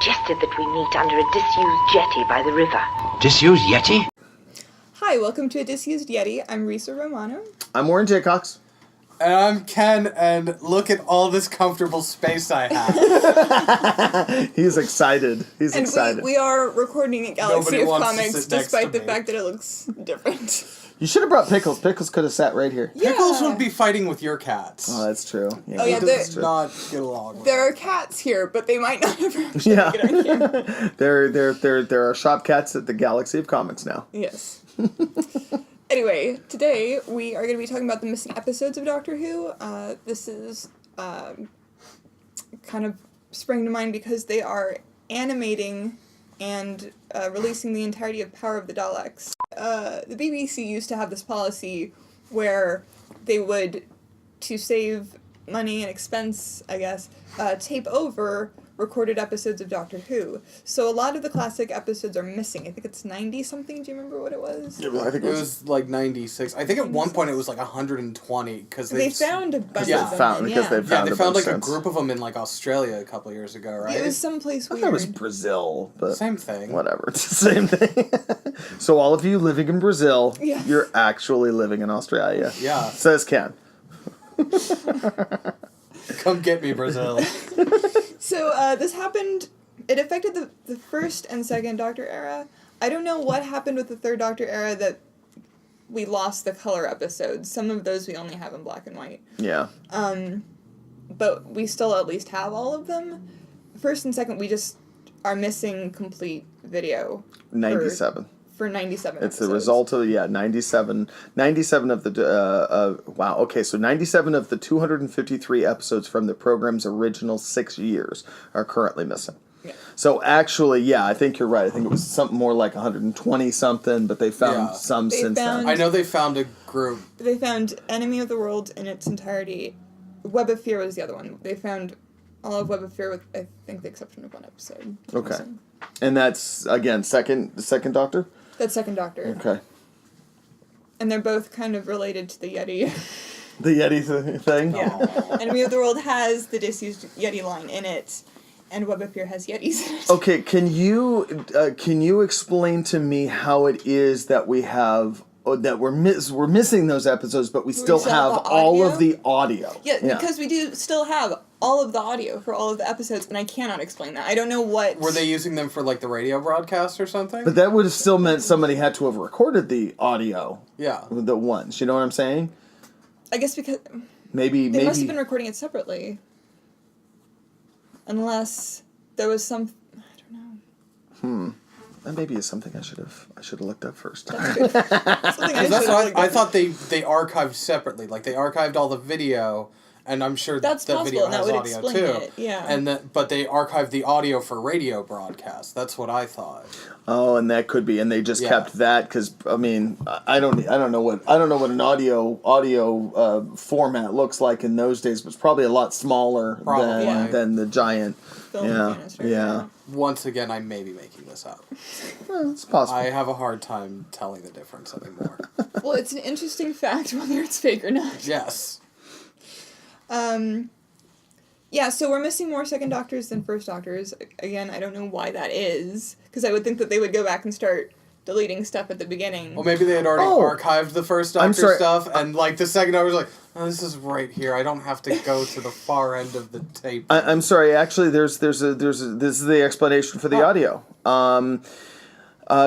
suggested that we meet under a disused jetty by the river. Disused Yeti? Hi, welcome to a Disused Yeti. I'm Risa Romano. I'm Warren J. Cox. And I'm Ken, and look at all this comfortable space I have. He's excited. He's And excited. we are recording a Galaxy Nobody of wants to Comics sit next despite to the me. fact that it looks different. You should have brought Pickles. Pickles could have sat right here. Pickles Yeah. would be fighting with your cats. Oh, that's true. Yeah, Oh, yeah, He they're- does not get along with There are cats here, but they might not ever actually Yeah. get on here. There are shop cats at the Galaxy of Comics now. Yes. Anyway, today we are going to be talking about the missing episodes of Doctor Who. This is kind of sprang to mind because they are animating and releasing the entirety of Power of the Daleks. The BBC used to have this policy where they would, to save money and expense, I guess, tape over recorded episodes of Doctor Who. So a lot of the classic episodes are missing. I think it's 90-something. Do you remember what it was? Yeah, I think it was like 96. I think at one point it was like 120 because They found a bunch Yeah. of them. Found- then, because yeah. they Yeah, they found bunch like a since. group of them in like Australia a couple years ago, right? It was someplace I weird. thought it was Brazil, but Same thing. whatever. It's the same thing. So all of you living in Brazil, Yeah. you're actually living in Australia. Yeah. Says Ken. Come get me, Brazil. So this happened, it affected the first and second Doctor era. I don't know what happened with the third Doctor era that we lost the color episodes. Some of those we only have in black and white. Yeah. But we still at least have all of them. First and second, we just are missing complete video. 97. For 97 It's episodes. the result of, 97 of the, wow, okay, so 97 of the 253 episodes from the program's original 6 years are currently missing. Yeah. So actually, yeah, I think you're right. I think it was something more like 120-something, but they found Yeah. some They since found- then. I know they found a group. They found Enemy of the World in its entirety. Web of Fear was the other one. They found all of Web of Fear with, I think, the exception of one episode. Okay. Missing. And that's, again, the second Doctor? That's second Doctor. Okay. And they're both kind of related to the Yeti. The Yeti thing? Yeah. Enemy of the World has the Disused Yeti line in it, and Web of Fear has Yetis in it. Okay, can you explain to me how it is that we have that we're missing those episodes, but we still still have have the all audio? of the audio? Yeah, because we do still have all of the audio for all of the episodes, and I cannot explain that. I don't know what... Were they using them for like the radio broadcast or something? But that would have still meant somebody had to have recorded the audio. Yeah. The ones, you know what I'm saying? I guess because Maybe they must have been recording it separately. Unless there was some... I don't know. that maybe is something I should have looked up first. Something I Because that's should what have I thought they archived separately. Like they archived all the video, and I'm sure That's the possible, video and that has would audio explain too. it, yeah. But they archived the audio for radio broadcast. That's what I thought. Oh, and that could be, and they just Yeah. kept that because I mean I don't know what an audio format looks like in those days, but it's probably a lot smaller Probably. Yeah. than the giant. Film Yeah, canister, yeah. Once again, I may be making this up. Well, it's possible. I have a hard time telling the difference anymore. Well, it's an interesting fact whether it's fake or not. Yes. Yeah, so we're missing more second Doctors than first Doctors. Again, I don't know why that is, because I would think that they would go back and start deleting stuff at the beginning. Well, maybe they had already archived the first I'm Doctor sorry. stuff, and like the second Doctor was like, oh, this is right here. I don't have to go to the far end of the tape. I'm sorry. Actually, there's this is the explanation for the audio.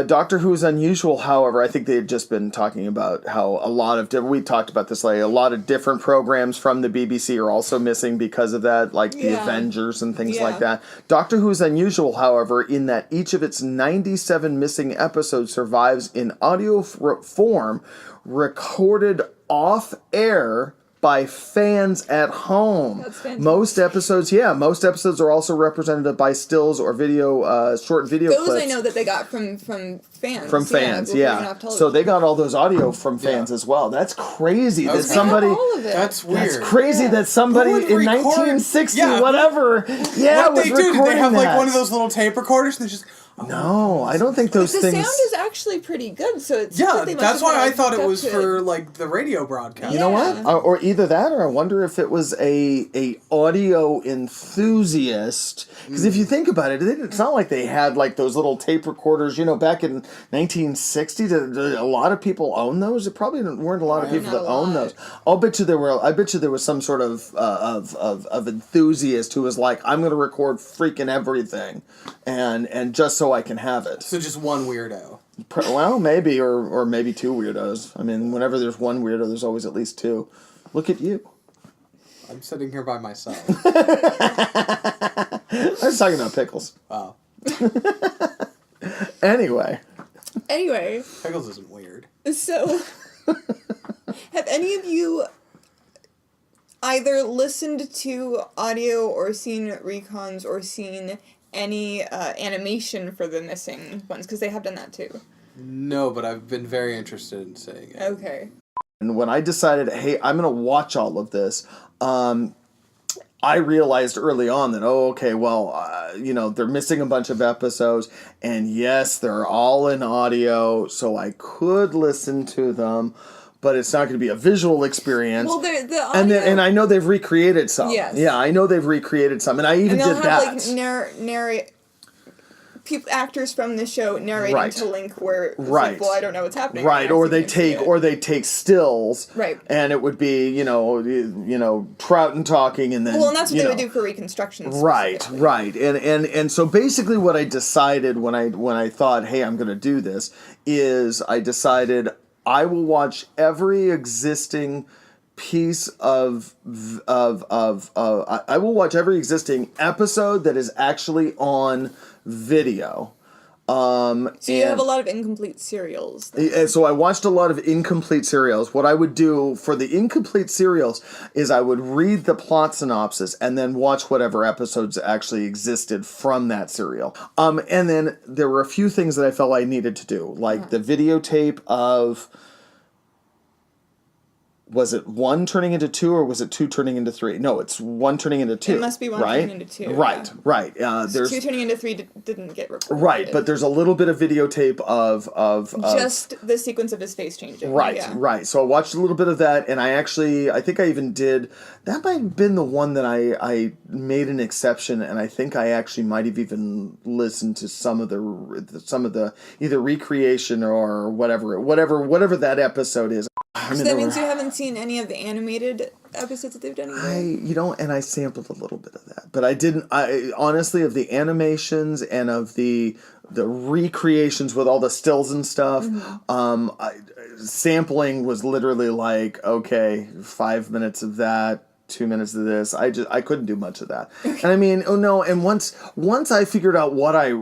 Doctor Who is unusual. However, I think they had just been talking about how a lot of we talked about this. Like a lot of different programs from the BBC are also missing because of that, like the Yeah. Avengers and things Yeah. like that. Doctor Who is unusual, however, in that each of its 97 missing episodes survives in audio form, recorded off air by fans at home. That's fantastic. Most episodes are also represented by stills or video, short video Those clips. I know that they got from fans. From fans, before yeah. we went off television. So they got all those audio from fans Yeah. as well. That's crazy that They have somebody. all of it. That's weird. That's crazy that somebody Who would in record- 1960, Yeah. whatever, What was they do? They recording have like that. one of those little tape recorders, and they just, No, I don't think those the things. sound is actually pretty good, so it's Yeah, they must that's have why had I it thought hooked it up was to for like the radio broadcast. You know Yeah. what? Or either that, or I wonder if it was a audio enthusiast. Because if you think about it, it's not like they had like those little tape recorders. Back in 1960, did a lot of people own those? There probably weren't a lot of people not that a owned lot. those. I bet you there was some sort of enthusiast who was like, I'm going to record freaking everything, and just so I can have it. So just one weirdo. Well, maybe, or maybe two weirdos. I mean, whenever there's one weirdo, there's always at least two. Look at you. I'm sitting here by myself. I was talking about pickles. Wow. Anyway, Pickles isn't weird. so have any of you either listened to audio or seen recons or seen any animation for the missing ones? Because they have done that too. No, but I've been very interested in seeing it. Okay. And when I decided, hey, I'm going to watch all of this, I realized early on that, they're missing a bunch of episodes, and yes, they're all in audio, so I could listen to them, but it's not going to be a visual experience. Well, the audio... And I know they've recreated some. Yes. Yeah, I know they've recreated some, and I even and they'll did have, that. like, narrate... actors from the show narrating Right. to Link where it's Right. like, well, I don't know what's happening. Right, now, or so they you can't see take it. stills, Right. and it would be Troughton talking, and then Well, and that's what they would do for reconstructions. Right, specifically. right, and so basically, what I decided when I thought, hey, I'm going to do this, is I decided I will watch every existing piece of I will watch every existing episode that is actually on video. So you have a lot of incomplete serials. And so I watched a lot of incomplete serials. What I would do for the incomplete serials is I would read the plot synopsis and then watch whatever episodes actually existed from that serial. And then there were a few things that I felt I needed to do, like the videotape of... Was it 1 turning into 2, or was it 2 turning into 3? No, it's 1 turning into 2. It must be 1 right? turning into 2. Right, yeah. right. There's 2 turning into 3 didn't get recorded. Right, but there's a little bit of videotape of just the sequence of his face changing. Right, yeah. right. So I watched a little bit of that, and I think I even did... That might have been the one that I made an exception, and I think I actually might have even listened to some of the either recreation or whatever that episode is. So that means you haven't seen any of the animated episodes that they've done either? And I sampled a little bit of that. But I didn't, honestly, of the animations and of the recreations with all the stills and stuff, sampling was literally like, okay, 5 minutes of that, 2 minutes of this. I couldn't do much of that. And I mean, and once I figured out what I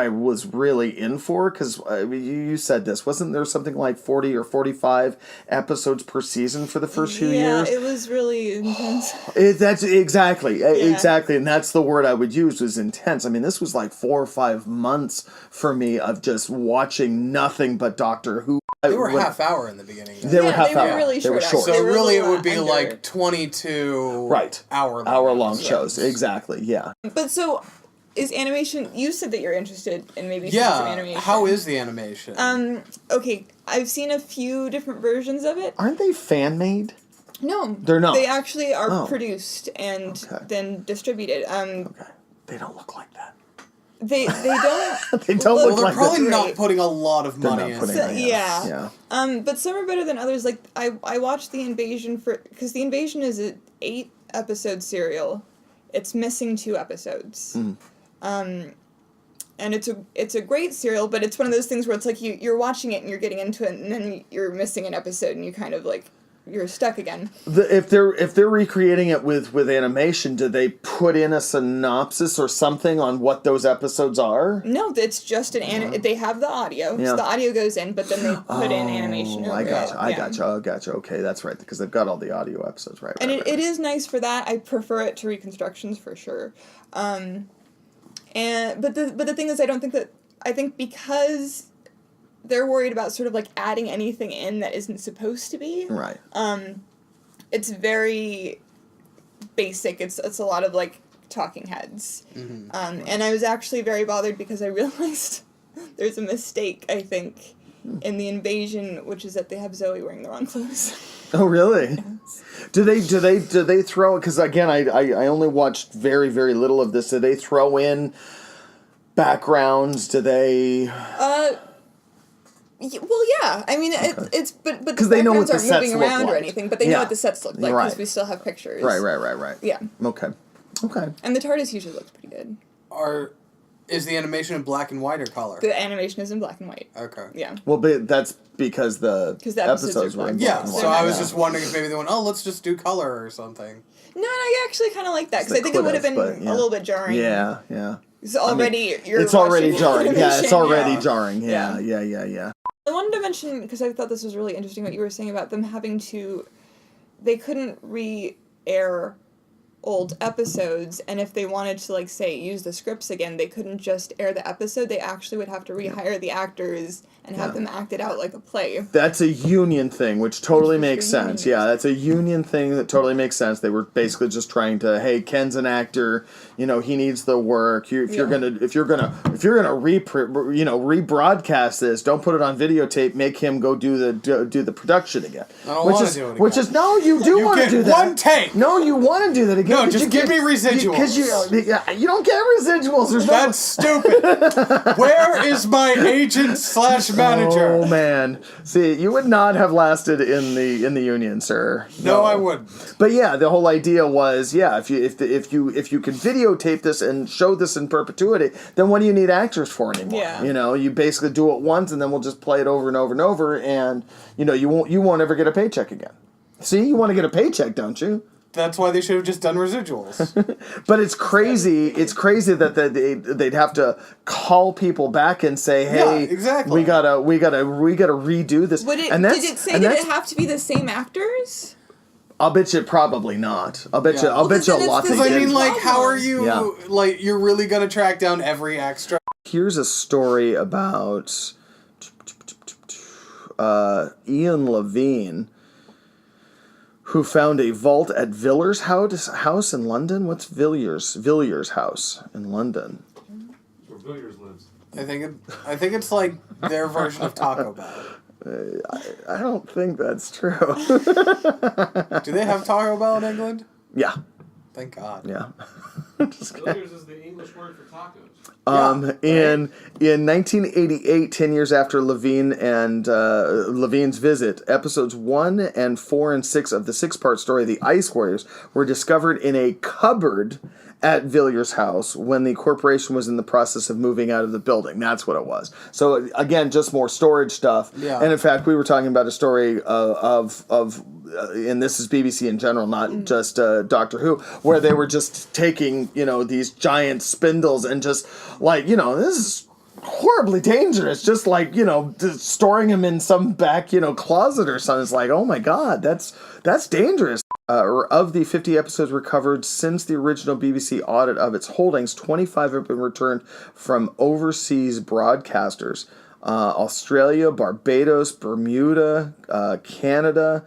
was really in for, because you said this, wasn't there something like 40 or 45 episodes per season for the first few years? Yeah, it was really intense. That's exactly, and that's the word I would use, was intense. I mean, this was like 4 or 5 months for me of just watching nothing but Doctor Who. They were half hour in the beginning. They were half hour. Really they were short. So really, it would be under. like 22 hour long shows. Exactly. Yeah. But so, is animation? You said that you're interested in maybe seeing some animation. How is the animation? Okay, I've seen a few different versions of it. Aren't they fan made? No, they're not. They actually are produced and then distributed. Okay. They don't look like that. They don't. They don't look they're like probably that. not putting a lot of money into it. Yeah. But some are better than others. Like I watched The Invasion because The Invasion is an 8-episode serial. It's missing 2 episodes. And it's a great serial, but it's one of those things where it's like you're watching it and you're getting into it, and then you're missing an episode and you kind of like you're stuck again. If they're recreating it with animation, do they put in a synopsis or something on what those episodes are? No, it's just they have the audio, so the audio goes in, but then they put in animation over it. I gotcha. Okay, that's right, because they've got all the audio episodes, right? And it is nice for that. I prefer it to reconstructions for sure. But the thing is, I think because they're worried about sort of like adding anything in that isn't supposed to be. Right. It's very basic. It's a lot of like talking heads. And I was actually very bothered because I realized there's a mistake, I think, in the invasion, which is that they have Zoe wearing the wrong clothes. Oh, really? Yes. Do they throw? Because again, I only watched very, very little of this. Do they throw in backgrounds? Do they? Well, yeah. I mean, it's but the 'Cause they know what backgrounds the aren't sets moving look around or like. anything, but they Yeah. know what the sets look like because Right. we still have pictures. Right. Yeah. Okay. And the TARDIS usually looks pretty good. Is the animation in black and white or color? The animation is in black and white. Okay. Yeah. Well, but that's because the episodes are were in black. black Yeah, and so white. I was just wondering if maybe they went, oh, let's just do color or something. No, and I actually kind of like that because They I think it would have could've, been but, yeah. a little bit jarring. Yeah. It's already It's already watching jarring. Yeah, it's animation. already Yeah. jarring. Yeah. Yeah. I wanted to mention, because I thought this was really interesting, what you were saying about them having to... They couldn't re-air old episodes, and if they wanted to, like, say, use the scripts again, they couldn't just air the episode. They actually would have to rehire the actors and have them act it out like a play. That's a union thing, which totally makes Union sense. makes Yeah, that's a union thing that totally makes sense. They were basically just trying to, hey, Ken's an actor, he needs the work. If you're gonna rebroadcast this, don't put it on videotape. Make him go do the production again. I don't want to do it again. Which is no, you do want to get do that. one take. No, you want to do that again. No, but just you give me residuals. Because you don't get residuals. There's That's stupid. Where is my agent / manager? Oh man, see, you would not have lasted in the union, sir. No, I wouldn't. But yeah, the whole idea was, if you can videotape this and show this in perpetuity, then what do you need actors for anymore? Yeah. You basically do it once, and then we'll just play it over and over and over, and you won't ever get a paycheck again. See, you want to get a paycheck, don't you? That's why they should have just done residuals. But it's crazy. It's crazy that they'd have to call people back and say, "Hey, Yeah, exactly. we gotta redo this." Did it say that it have to be the same actors? I'll bet you probably not. I'll bet Yeah. you. I'll bet you a then lot. it's They the I same did. mean, like, how are you, Yeah. like, you're really going to track down every extra? Here's a story about Ian Levine, who found a vault at Villiers house in London. What's Villiers house in London? Where Villiers lives. I think it's like their version of Taco Bell. I don't think that's true. Do they have Taco Bell in England? Yeah. Thank God. Yeah. Villiers is the English word for tacos. In 1988, 10 years after Levine's visit, episodes 1 and 4 and 6 of the 6-part story, The Ice Warriors, were discovered in a cupboard at Villiers' house when the corporation was in the process of moving out of the building. That's what it was. So again, just more storage stuff. Yeah. And in fact, we were talking about a story of and this is BBC in general, not just Doctor Who, where they were just taking, these giant spindles and just like, this is horribly dangerous. Just like, storing them in some back, closet or something. It's like, oh my God, that's dangerous. Of the 50 episodes recovered since the original BBC audit of its holdings, 25 have been returned from overseas broadcasters. Australia, Barbados, Bermuda, Canada,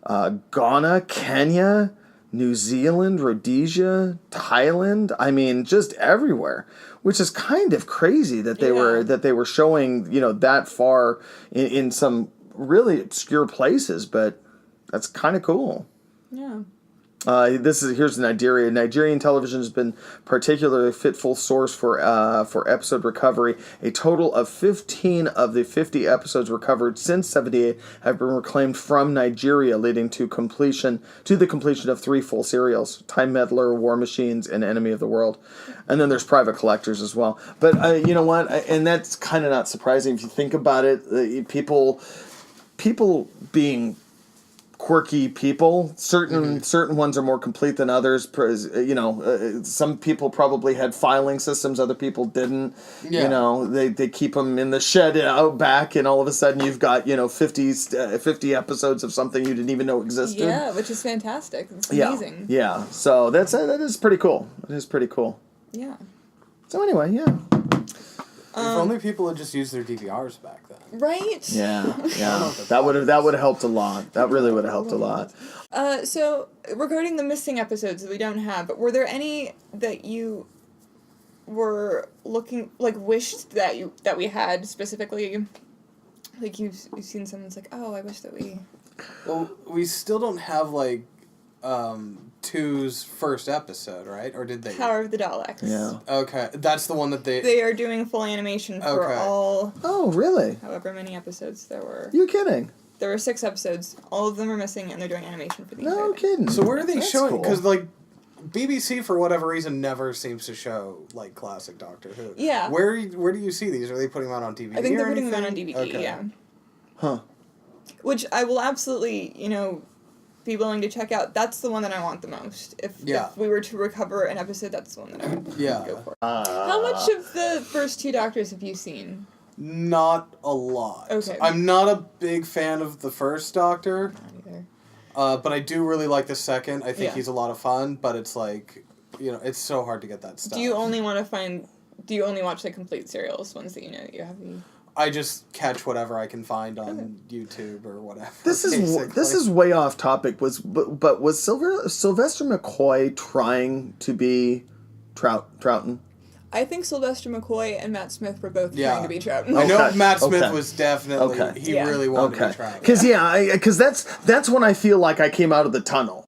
Ghana, Kenya, New Zealand, Rhodesia, Thailand. I mean, just everywhere, which is kind of crazy that they were showing, that far in some really obscure places, but that's kind of cool. Yeah. Here's Nigeria. Nigerian television has been particularly fitful source for episode recovery. A total of 15 of the 50 episodes recovered since '78 have been reclaimed from Nigeria, leading to the completion of 3 full serials: Time Meddler, War Machines, and Enemy of the World. And then there's private collectors as well. But you know what? And that's kind of not surprising if you think about it. People being quirky people. Certain ones are more complete than others. Some people probably had filing systems, other people didn't. Yeah. They keep them in the shed out back, and all of a sudden you've got 50 episodes of something you didn't even know existed. Yeah, which is fantastic. It's amazing. Yeah. So that is pretty cool. It is pretty cool. Yeah. So anyway, yeah. If only people had just used their DVRs back then. Right? Yeah. That would have helped a lot. That really would have helped a lot. So regarding the missing episodes that we don't have, were there any that you were looking, wished that we had specifically? Like, you've seen someone's like, oh, I wish that we... Well, we still don't have, 2's first episode, right? Or did they? Power of the Daleks. Yeah. Okay, that's the one that they... They are doing full animation for Okay. all... Oh, really? However many episodes there were. You kidding? There were 6 episodes. All of them are missing, and they're doing animation for the No entire thing. kidding. So where are they That's showing? cool. Because, BBC, for whatever reason, never seems to show, classic Doctor Who. Yeah. Where do you see these? Are they putting them out on DVD I think or they're putting them out on anything? DVD, Okay. yeah. Huh. Which I will absolutely, be willing to check out. That's the one that I want the most. If we were to recover an episode, that's the one that I would go for. How much of the first 2 Doctors have you seen? Not a lot. Okay. I'm not a big fan of the first Doctor. Not either. But I do really like the second. I think Yeah. he's a lot of fun, but it's it's so hard to get that stuff. Do you only watch the complete serials, ones that you know that you have? I just catch whatever I can find on YouTube or whatever. This is way off topic. But was Sylvester McCoy trying to be Troughton? I think Sylvester McCoy and Matt Smith were both trying to be Troughton. I know Okay, Matt Smith okay. was definitely he Yeah. really wanted to be Troughton. Because that's when I feel like I came out of the tunnel.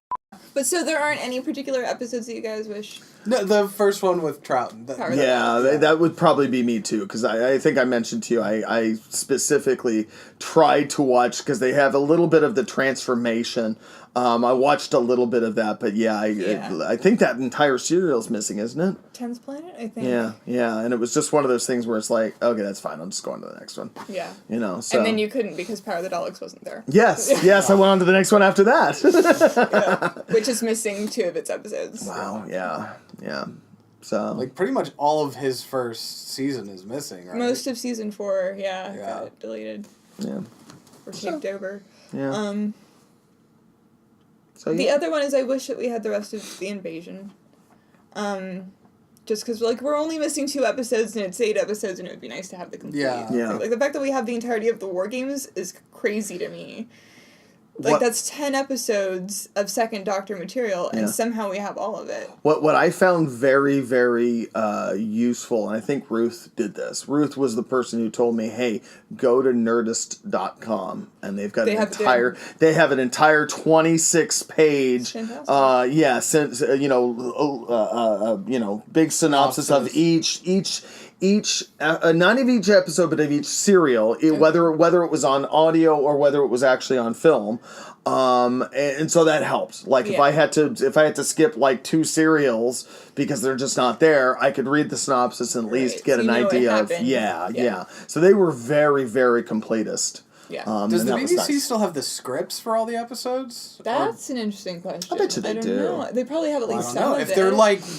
But so there aren't any particular episodes that you guys wish? No, the first one with Troughton. Power of the Yeah, that would probably be me too. Because I think I mentioned to you, I specifically tried to watch because they have a little bit of the transformation. I watched a little bit of that, but I think that entire serial's missing, isn't it? 10th Planet, I think. Yeah, and it was just one of those things where it's like, okay, that's fine. I'm just going to the next one. Yeah. So. And then you couldn't because Power of the Daleks wasn't there. Yes, I went on to the next one after that. Which is missing 2 of its episodes. Wow, yeah. So Pretty much all of his first season is missing, right? Most of season 4, got deleted. yeah, Or taped over. yeah. So The other one is I wish that we had the rest of The Invasion. Just because, we're only missing 2 episodes, and it's 8 episodes, and it would be nice to have the complete. Yeah. The fact that we have the entirety of the War Games is crazy to me. What- That's 10 episodes of Second Doctor material, and somehow we have all of it. What I found very, very useful, and I think Ruth did this. Ruth was the person who told me, "Hey, go to Nerdist.com, and they've got they have an entire 26-page, Fantastic. big synopsis of each not of each episode, but of each serial, whether it was on audio or whether it was actually on film. And so that helps. If I had to skip 2 serials because they're just not there, I could read the synopsis and at least get an idea of So they were very, very completist. Yeah. Does the BBC still have the scripts for all the episodes? That's an interesting question. I bet you they don't do. know. They probably have at least some of If it. they're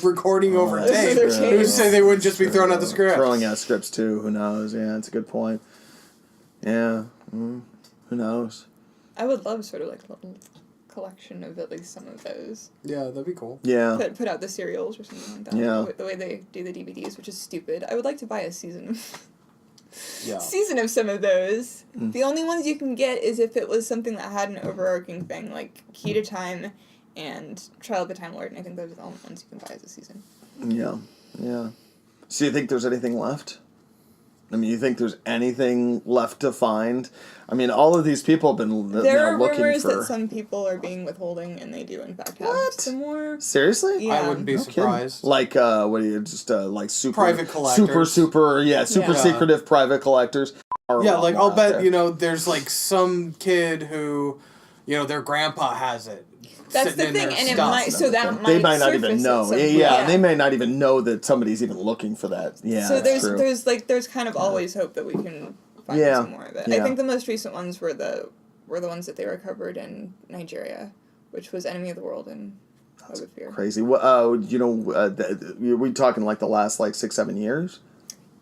recording over that's tape, their case. who'd say they wouldn't just be throwing out the scripts? Throwing out scripts too. Who knows? Yeah, that's a good point. Yeah. Who knows? I would love sort of a little collection of at least some of those. Yeah, that'd be cool. Yeah. Put out the serials or something like that. Yeah. The way they do the DVDs, which is stupid. I would like to buy a season Yeah. season of some of those. The only ones you can get is if it was something that had an overarching thing, like Key to Time and Trial of the Time Lord, and I think those are the only ones you can buy as a season. Yeah. So you think there's anything left? I mean, you think there's anything left to find? I mean, all of these people have been There are looking rumors for... that some people are being withholding, and they do in fact have some more. Seriously? Yeah. I wouldn't be No kidding. surprised. What are you, just super... Private collectors. Super secretive private collectors. I'll bet, there's some kid who, their grandpa has it. That's sitting the in thing, their and it stuff. might might They might not even surface know. at some Yeah, point. they may not even know that somebody's even looking for that. Yeah, So that's true. there's kind of always hope that we can find some more of it. Yeah. I think the most recent ones were the ones that they recovered in Nigeria, which was Enemy of the World and Hug of Fear. Crazy. We talking the last 6-7 years?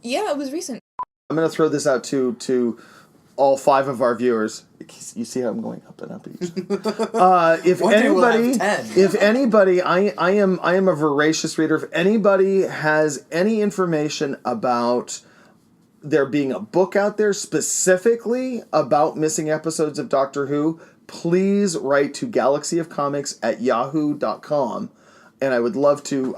Yeah, it was recent. I'm gonna throw this out to all 5 of our viewers. You see how I'm going up and up each. If One day we'll anybody, have 10. if anybody, I am a voracious reader. If anybody has any information about there being a book out there specifically about missing episodes of Doctor Who, please write to galaxyofcomics@yahoo.com. and I would love to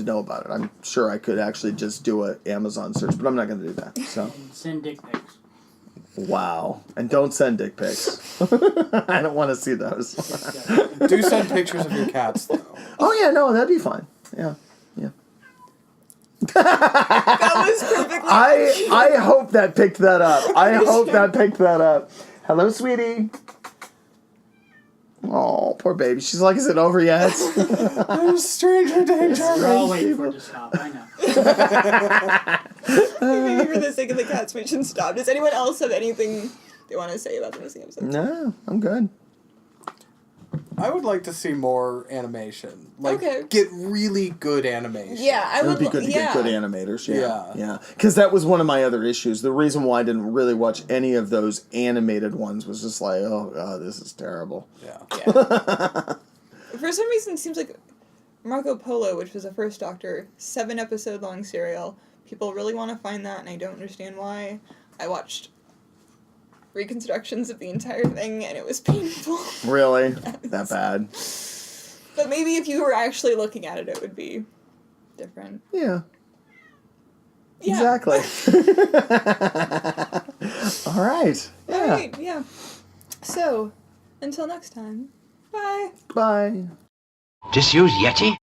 know about it. I'm sure I could actually just do a Amazon search, but I'm not going to do that. So Send dick pics. wow, and don't send dick pics. I don't want to see those. Do send pictures of your cats, though. Oh yeah, no, that'd be fine. Yeah. That was perfectly. I hope that picked that up. I hope that picked that up. Hello, sweetie. Oh, poor baby. She's like, is it over yet? There's stranger danger. We're all waiting for it to stop. I know. Maybe for the sake of the cats, we should stop. Does anyone else have anything they want to say about the missing episodes? No, I'm good. I would like to see more animation. Like, Okay. get really good animation. Yeah, I It would be good to yeah. get good animators. Yeah. Yeah. Because that was one of my other issues. The reason why I didn't really watch any of those animated ones was just like, oh god, this is terrible. Yeah. Yeah. For some reason, it seems like Marco Polo, which was a First Doctor, 7-episode long serial. People really want to find that, and I don't understand why. I watched reconstructions of the entire thing, and it was painful. Really? That bad? But maybe if you were actually looking at it, it would be different. Yeah. Yeah. Exactly. All right. Yeah. All right, yeah. So, until next time, bye. Bye. Disused Yeti?